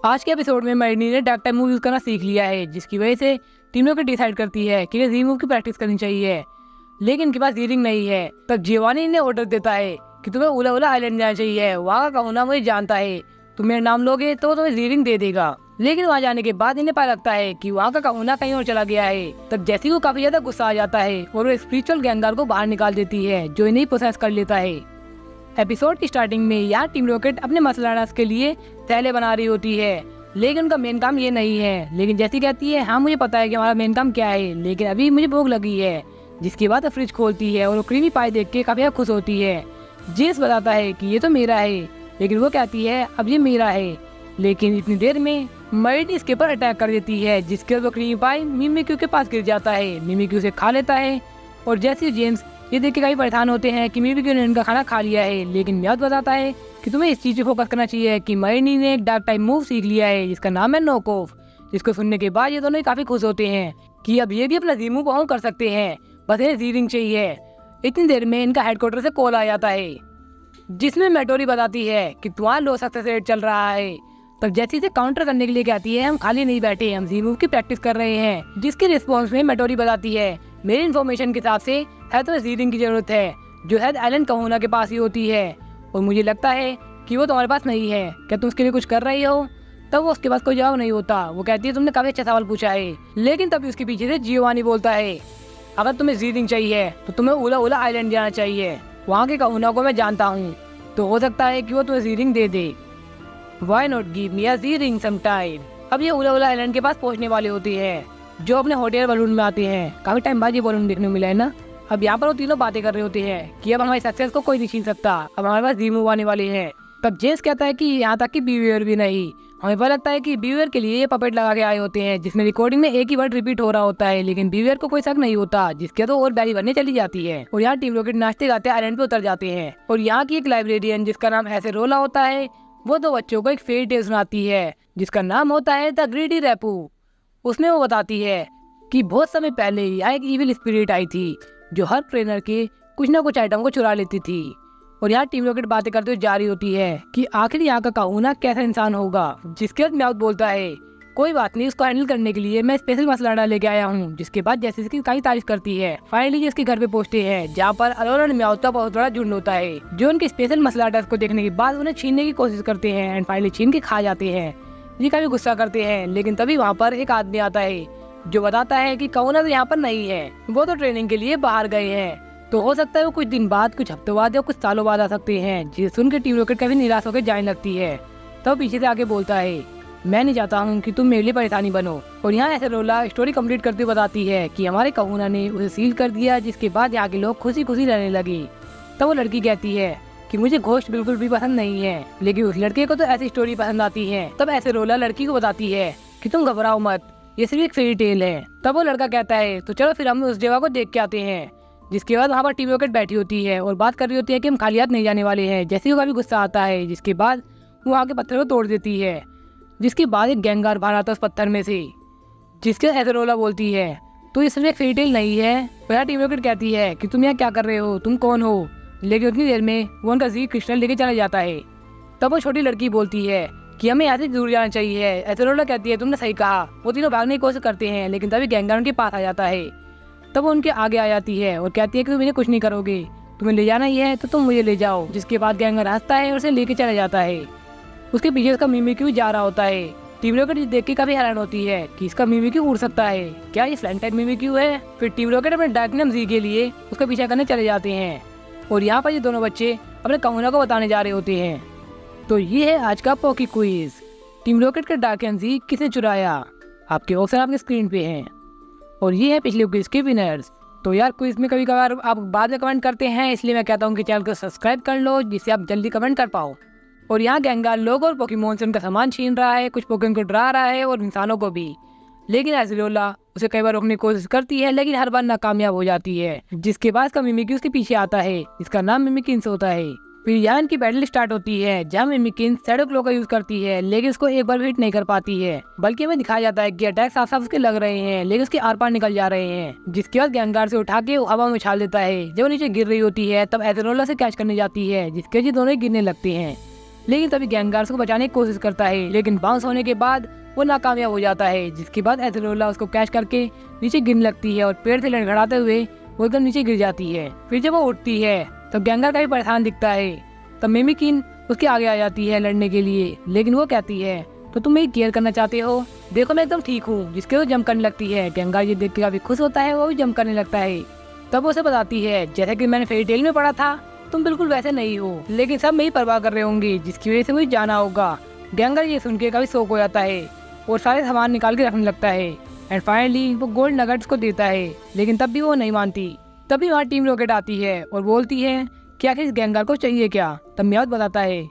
आज के एपिसोड में मरीनी ने डार्क टाइम मूव यूज करना सीख लिया है, जिसकी वजह से टीम लोग डिसाइड करती है कि री मूव की प्रैक्टिस करनी चाहिए, लेकिन इनके पास रीडिंग नहीं है। तब जियोवानी ने ऑर्डर देता है कि तुम्हें उला उला आइलैंड जाना चाहिए, वहाँ का कहूना मुझे जानता है, तुम मेरा नाम लोगे तो तुम्हें रीडिंग दे देगा। लेकिन वहाँ जाने के बाद इन्हें पता लगता है कि वहाँ का कहूना कहीं और चला गया है। तब जैसी को काफी ज्यादा गुस्सा आ जाता है और वो स्पिरिचुअल गैंगार को बाहर निकाल देती है, जो इन्हें प्रोसेस कर लेता है। एपिसोड की स्टार्टिंग में यहाँ टीम रॉकेट अपने मसलानास के लिए थैले बना रही होती है, लेकिन उनका मेन काम ये नहीं है। लेकिन जैसी कहती है हाँ मुझे पता है कि हमारा मेन काम क्या है, लेकिन अभी मुझे भूख लगी है। जिसके बाद फ्रिज खोलती है और वो क्रीमी पाई देख के काफी खुश होती है। जेस बताता है कि ये तो मेरा है, लेकिन वो कहती है अब ये मेरा है। लेकिन इतनी देर में मरीनी इसके ऊपर अटैक कर देती है, जिसके वो क्रीमी पाई मिमिक्यू के पास गिर जाता है। मिमिक्यू उसे खा लेता है और जैसे जेम्स ये देख के काफी परेशान होते हैं कि मिमिक्यू ने इनका खाना खा लिया है। लेकिन म्याउथ बताता है कि तुम्हें इस चीज पे फोकस करना चाहिए कि मरीनी ने एक डार्क टाइप मूव सीख लिया है, जिसका नाम है नॉक ऑफ। जिसको सुनने के बाद ये दोनों ही काफी खुश होते हैं कि अब ये भी अपना री मूव ऑन कर सकते हैं, बस इन्हें रीडिंग चाहिए। इतनी देर में इनका हेडक्वार्टर से कॉल आ जाता है, जिसमें मेटोरी बताती है कि तुम्हारा लो सक्सेस रेट चल रहा है। तब जैसे इसे काउंटर करने के लिए कहती है हम खाली नहीं बैठे, हम री मूव की प्रैक्टिस कर रहे हैं। जिसके रिस्पॉन्स में मेटोरी बताती है मेरी इन्फॉर्मेशन के हिसाब से है तो रीडिंग की जरूरत है, जो है आइलैंड कहूना के पास ही होती है, और मुझे लगता है कि वो तुम्हारे पास नहीं है, क्या तुम उसके लिए कुछ कर रही हो? तब वो उसके पास कोई जवाब नहीं होता। वो कहती है तुमने काफी अच्छा सवाल पूछा है। लेकिन तभी उसके पीछे से जियोवानी बोलता है अगर तुम्हें रीडिंग चाहिए तो तुम्हें उला उला आइलैंड जाना चाहिए, वहाँ के कहूना को मैं जानता हूँ, तो हो सकता है कि वो तुम्हें reading they they. Why not give me a reading sometime? अब ये उला उला आइलैंड के पास पहुँचने वाले होते हैं, जो अपने होटल बलून में आते हैं। काफी टाइम बाद ये बलून देखने को मिला है ना। अब यहाँ पर वो तीनों बातें कर रहे होते हैं कि अब हमारी सक्सेस को कोई नहीं छीन सकता, अब हमारे पास रीमूव आने वाले हैं। तब जेम्स कहता है कि यहाँ तक कि बीवियर भी नहीं। हमें पता लगता है कि बीवियर के लिए ये पपेट लगा के आए होते हैं, जिसमें रिकॉर्डिंग में एक ही वर्ड रिपीट हो रहा होता है, लेकिन बीवियर को कोई शक नहीं होता, जिसके तो और बैरी बनने चली जाती है। और यहाँ टीम रॉकेट नाचते गाते आइलैंड पे उतर जाते हैं, और यहाँ की एक लाइब्रेरियन जिसका नाम ऐसे रोला होता है, वो दो बच्चों को एक फेरी टेल सुनाती है, जिसका नाम होता है द ग्रीडी रेपू। उसमें वो बताती है कि बहुत समय पहले यहाँ एक इविल स्पिरिट आई थी, जो हर ट्रेनर के कुछ ना कुछ आइटम को चुरा लेती थी। और यहाँ टीम रॉकेट बातें करते हुए जा रही होती है कि आखिर यहाँ का कहूना कैसा इंसान होगा। जिसके बाद म्याउथ बोलता है कोई बात नहीं, उसको हैंडल करने के लिए मैं स्पेशल मसला लेके आया हूँ। जिसके बाद जैसे इसकी काफी तारीफ करती है। फाइनली इसके घर पे पहुंचते हैं, जहाँ पर अलोरा और म्याउथ का बहुत बड़ा झुंड होता है, जो उनके स्पेशल मसला को देखने के बाद उन्हें छीनने की कोशिश करते हैं एंड फाइनली छीन के खा जाते हैं। ये काफी गुस्सा करते हैं, लेकिन तभी वहाँ पर एक आदमी आता है जो बताता है कि कहूना तो यहाँ पर नहीं है, वो तो ट्रेनिंग के लिए बाहर गए हैं, तो हो सकता है वो कुछ दिन बाद, कुछ हफ्तों बाद या कुछ सालों बाद आ सकते हैं। जिसे सुनकर टीम रॉकेट काफी निराश होकर जाने लगती है। तब पीछे से आके बोलता है मैं नहीं चाहता हूँ कि तुम मेरे लिए परेशानी बनो। और यहाँ ऐसे रोला स्टोरी कंप्लीट करते हुए बताती है कि हमारे कहूना ने उसे सील कर दिया, जिसके बाद यहाँ के लोग खुशी खुशी रहने लगे। तब वो लड़की कहती है कि मुझे घोस्ट बिल्कुल भी पसंद नहीं है, लेकिन उस लड़के को तो ऐसी स्टोरी पसंद आती है। तब ऐसे रोला लड़की को बताती है कि तुम घबराओ मत, ये सिर्फ एक फेरी टेल है। तब वो लड़का कहता है तो चलो फिर हम उस जगह को देख के आते हैं। जिसके बाद वहाँ पर टीम रॉकेट बैठी होती है और बात कर रही होती है कि हम खाली हाथ नहीं जाने वाले हैं। जैसे ही वो काफी गुस्सा आता है, जिसके बाद वो वहाँ के पत्थर को तोड़ देती है। जिसके बाद एक गैंगार बाहर आता है उस पत्थर में से, जिसके एथरोला बोलती है तो ये सिर्फ एक फेरी टेल नहीं है। वह टीम रॉकेट कहती है कि तुम यहाँ क्या कर रहे हो, तुम कौन हो? लेकिन उतनी देर में वो उनका जी क्रिस्टल लेके चला जाता है। तब वो छोटी लड़की बोलती है कि हमें यहाँ से दूर जाना चाहिए। एथरोला कहती है तुमने सही कहा। वो तीनों भागने की कोशिश करते हैं, लेकिन तभी गैंगार उनके पास आ जाता है। तब वो उनके आगे आ जाती है और कहती है कि तुम इन्हें कुछ नहीं करोगे, तुम्हें ले जाना ही है तो तुम मुझे ले जाओ। जिसके बाद गैंगर हंसता है और उसे लेके चला जाता है। उसके पीछे उसका मिमिक्यू जा रहा होता है। टीम रॉकेट देख के काफी हैरान होती है कि इसका मिमिक्यू उड़ सकता है, क्या ये फ्लाइंग टाइप मिमिक्यू है? फिर टीम रॉकेट अपने डार्कनेम जी के लिए उसका पीछा करने चले जाते हैं। और यहाँ पर ये दोनों बच्चे अपने कहूना को बताने जा रहे होते हैं। तो ये है आज का पॉकी क्विज। टीम रॉकेट का डार्कनेम जी किसने चुराया? आपके ऑप्शन आपके स्क्रीन पे हैं। और ये है पिछले क्विज के विनर्स। तो यार क्विज में कभी कभार आप बाद में कमेंट करते हैं, इसलिए मैं कहता हूँ कि चैनल को सब्सक्राइब कर लो, जिससे आप जल्दी कमेंट कर पाओ। और यहाँ गैंगार लोग और पोकेमोन से उनका सामान छीन रहा है, कुछ पोकेमोन को डरा रहा है और इंसानों को भी। लेकिन एज़िलोला उसे कई बार रोकने की कोशिश करती है, लेकिन हर बार नाकामयाब हो जाती है। जिसके बाद का मिमिक्यू उसके पीछे आता है, जिसका नाम मिमिकिन्स होता है। फिर यहाँ इनकी बैटल स्टार्ट होती है, जहाँ मिमिकिन्स शैडो क्लो का यूज करती है, लेकिन उसको एक बार भी हिट नहीं कर पाती है। बल्कि हमें दिखाया जाता है कि अटैक साफ साफ उसके लग रहे हैं, लेकिन उसके आर पार निकल जा रहे हैं। जिसके बाद गैंगार से उठा के हवा में उछाल देता है। जब वो नीचे गिर रही होती है, तब एथेरोला से कैच करने जाती है, जिसके वजह दोनों ही गिरने लगते हैं। लेकिन तभी गैंगार उसको बचाने की कोशिश करता है, लेकिन बाउंस होने के बाद वो नाकामयाब हो जाता है। जिसके बाद एज़राल्ला उसको कैच करके नीचे गिरने लगती है और पेड़ से लड़खड़ाते हुए वो एकदम नीचे गिर जाती है। फिर जब वो उठती है तब गैंगार काफी परेशान दिखता है। तब मिमिकिन उसके आगे आ जाती है लड़ने के लिए, लेकिन वो कहती है तो तुम मेरी केयर करना चाहते हो, देखो मैं एकदम ठीक हूँ। जिसके वो जंप करने लगती है। गैंगार ये देख के काफी खुश होता है, वो भी जंप करने लगता है। तब वो उसे बताती है जैसे कि मैंने फेरी टेल में पढ़ा था, तुम बिल्कुल वैसे नहीं हो, लेकिन सब मेरी परवाह कर रहे होंगे, जिसकी वजह से मुझे जाना होगा। गैंगार ये सुन के काफी शौक हो जाता है और सारे सामान निकाल के रखने लगता है। एंड फाइनली वो गोल्ड नगेट्स को देता है, लेकिन तब भी वो नहीं मानती। तभी वहाँ टीम रॉकेट आती है और बोलती है कि आखिर इस गैंगार को चाहिए क्या। तब म्याऊथ बताता है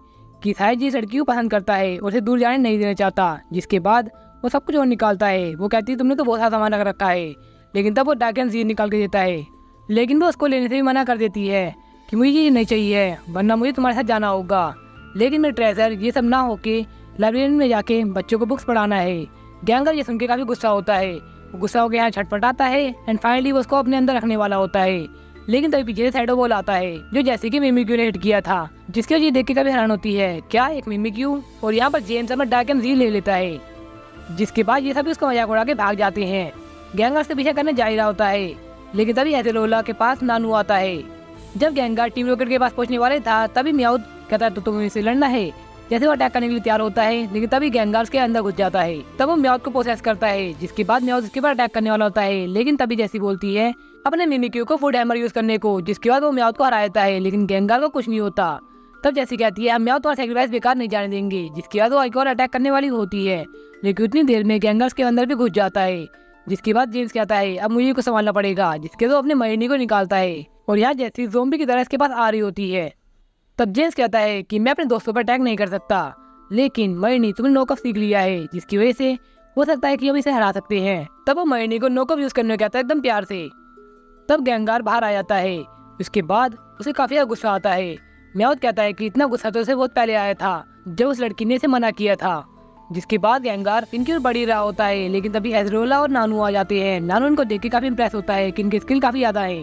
कि शायद ये इस लड़की को पसंद करता है और उसे दूर जाने नहीं देना चाहता। जिसके बाद वो सब कुछ और निकालता है। वो कहती है तुमने तो बहुत सारा सामान रख रखा है, लेकिन तब वो डार्कन ज़ीर निकाल के देता है, लेकिन वो उसको लेने से भी मना कर देती है कि मुझे ये नहीं चाहिए, वरना मुझे तुम्हारे साथ जाना होगा। लेकिन मेरे ट्रेजर ये सब ना होके लाइब्रेरी में जाके बच्चों को बुक्स पढ़ाना है। गैंगार ये सुन के काफ़ी गुस्सा होता है। वो गुस्सा होकर यहाँ छटपटाता है एंड फाइनली वो उसको अपने अंदर रखने वाला होता है। लेकिन तभी पीछे से शैडो बॉल आता है जो जैसे कि मिमिक्यू ने हिट किया था, जिसके वजह देख के काफी हैरान होती है, क्या एक मिमिक्यू। और यहाँ पर जेम्स अपना डार्कन ज़ीर ले लेता है। जिसके बाद ये सभी उसका मजाक उड़ा के भाग जाते हैं। गैंगार से पीछे करने जा ही रहा होता है, लेकिन तभी एज़राल्ला के पास नानू आता है। जब गैंगार टीम रॉकेट के पास पहुंचने वाले था तभी म्याऊथ कहता है तो तुम्हें इससे लड़ना है। जैसे वो अटैक करने के लिए तैयार होता है, लेकिन तभी गैंगार उसके अंदर घुस जाता है। तब वो म्याऊथ को प्रोसेस करता है, जिसके बाद म्याऊथ उसके ऊपर अटैक करने वाला होता है, लेकिन तभी जैसी बोलती है अपने मिमिक्यू को फुट हैमर यूज करने को, जिसके बाद वो म्याऊथ को हरा देता है, लेकिन गैंगार को कुछ नहीं होता। तब जैसी कहती है हम म्याऊथ और सैक्रिफाइस बेकार नहीं जाने देंगे। जिसके बाद वो एक और अटैक करने वाली होती है, लेकिन उतनी देर में गैंगार उसके अंदर भी घुस जाता है। जिसके बाद जेम्स कहता है अब मुझे को संभालना पड़ेगा। जिसके बाद वो अपने महीने को निकालता है और यहाँ जैसी ज़ोंबी की तरह इसके पास आ रही होती है। तब जेम्स कहता है कि मैं अपने दोस्तों पर अटैक नहीं कर सकता, लेकिन मरनी तुमने नोकअप सीख लिया है, जिसकी वजह से हो सकता है कि हम इसे हरा सकते हैं। तब वो मरनी को नोकअप यूज करने को कहता है एकदम प्यार से। तब गैंगार बाहर आ जाता है। उसके बाद उसे काफी ज्यादा गुस्सा आता है। म्याऊथ कहता है कि इतना गुस्सा तो उसे बहुत पहले आया था जब उस लड़की ने इसे मना किया था। जिसके बाद गैंगार इनकी ओर बढ़ ही रहा होता है, लेकिन तभी एज़राल्ला और नानू आ जाते हैं। नानू इनको देख के काफी इंप्रेस होता है कि इनकी स्किल काफी ज्यादा है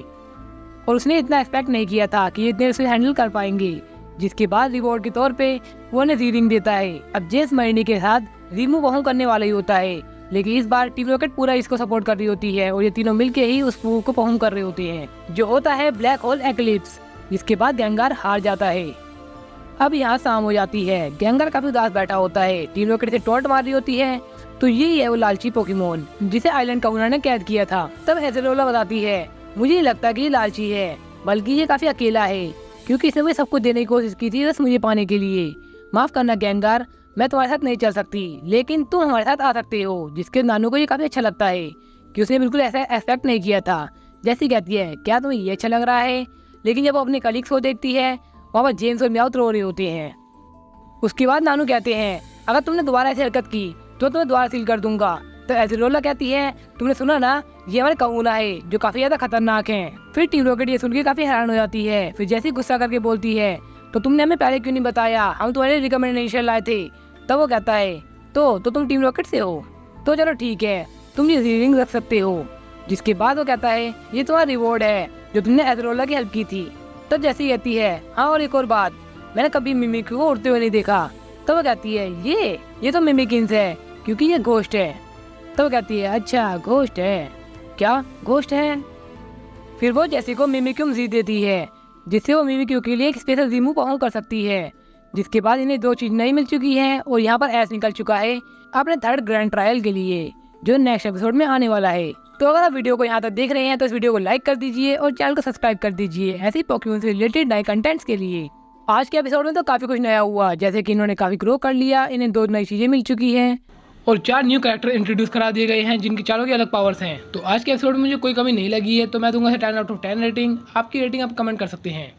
और उसने इतना एक्सपेक्ट नहीं किया था कि इतने उसे हैंडल कर पाएंगे। जिसके बाद रिवॉर्ड के तौर पे वो उन्हें रीडिंग देता है। अब जेम्स मरनी के साथ रिमूव वहाँ करने वाला ही होता है, लेकिन इस बार टीम रॉकेट पूरा इसको सपोर्ट कर रही होती है और ये तीनों मिलके ही उस मूव को परफॉर्म कर रहे होते हैं, जो होता है ब्लैक होल एक्लिप्स। जिसके बाद गैंगार हार जाता है। अब यहाँ शाम हो जाती है। गैंगार काफी उदास बैठा होता है। टीम रॉकेट से टॉन्ट मार रही होती है, तो यही है वो लालची पोकेमोन जिसे आइलैंड का ओनर ने कैद किया था। तब एज़राल्ला बताती है मुझे नहीं लगता कि ये लालची है, बल्कि ये काफी अकेला है, क्योंकि इसने मुझे सब कुछ देने की कोशिश की थी बस मुझे पाने के लिए। माफ करना गैंगार, मैं तुम्हारे साथ नहीं चल सकती, लेकिन तुम हमारे साथ आ सकते हो। जिसके नानू को ये काफी अच्छा लगता है कि उसने बिल्कुल ऐसा एक्सपेक्ट नहीं किया था। जैसी कहती है क्या तुम्हें ये अच्छा लग रहा है, लेकिन जब वो अपने कलीग्स को देखती है वहाँ पर जेम्स और म्याऊथ रो रहे होते हैं। उसके बाद नानू कहते हैं अगर तुमने दोबारा ऐसी हरकत की तो तुम्हें दोबारा सील कर दूंगा। तो एज़राल्ला कहती है तुमने सुना ना, ये हमारे काउना है जो काफी ज्यादा खतरनाक हैं। फिर टीम रॉकेट ये सुन के काफी हैरान हो जाती है। फिर जैसे गुस्सा करके बोलती है तो तुमने हमें पहले क्यों नहीं बताया, हम तुम्हारे रिकमेंडेशन लाए थे। तब वो कहता है तो तुम टीम रॉकेट से हो, तो चलो ठीक है तुम ये रिंग रख सकते हो। जिसके बाद वो कहता है ये तुम्हारा रिवॉर्ड है जो तुमने एज़राल्ला की हेल्प की थी। तो जैसी कहती है हाँ और एक और बात, मैंने कभी मिमिक्यू को उड़ते हुए नहीं देखा। तो वो कहती है ये तो मिमिकिन्स है क्योंकि ये घोस्ट है। तो वो कहती है अच्छा घोस्ट है क्या, घोस्ट है। फिर वो जैसी को मिमिक्यू मजीद देती है, जिससे वो मिमिक्यू के लिए एक स्पेशल रिमूव परफॉर्म कर सकती है। जिसके बाद इन्हें दो चीज नई मिल चुकी है और यहाँ पर ऐस निकल चुका है अपने थर्ड ग्रैंड ट्रायल के लिए, जो नेक्स्ट एपिसोड में आने वाला है। तो अगर आप वीडियो को यहाँ तक देख रहे हैं तो इस वीडियो को लाइक कर दीजिए और चैनल को सब्सक्राइब कर दीजिए ऐसे पोकेमॉन से रिलेटेड नए कंटेंट्स के लिए। आज के एपिसोड में तो काफी कुछ नया हुआ, जैसे कि इन्होंने काफी ग्रो कर लिया, इन्हें 2 नई चीजें मिल चुकी हैं और 4 न्यू कैरेक्टर इंट्रोड्यूस करा दिए गए हैं जिनकी चारों की अलग पावर्स हैं। तो आज के एपिसोड में मुझे कोई कमी नहीं लगी है, तो मैं दूंगा 10 आउट ऑफ 10 रेटिंग। आपकी रेटिंग आप कमेंट कर सकते हैं।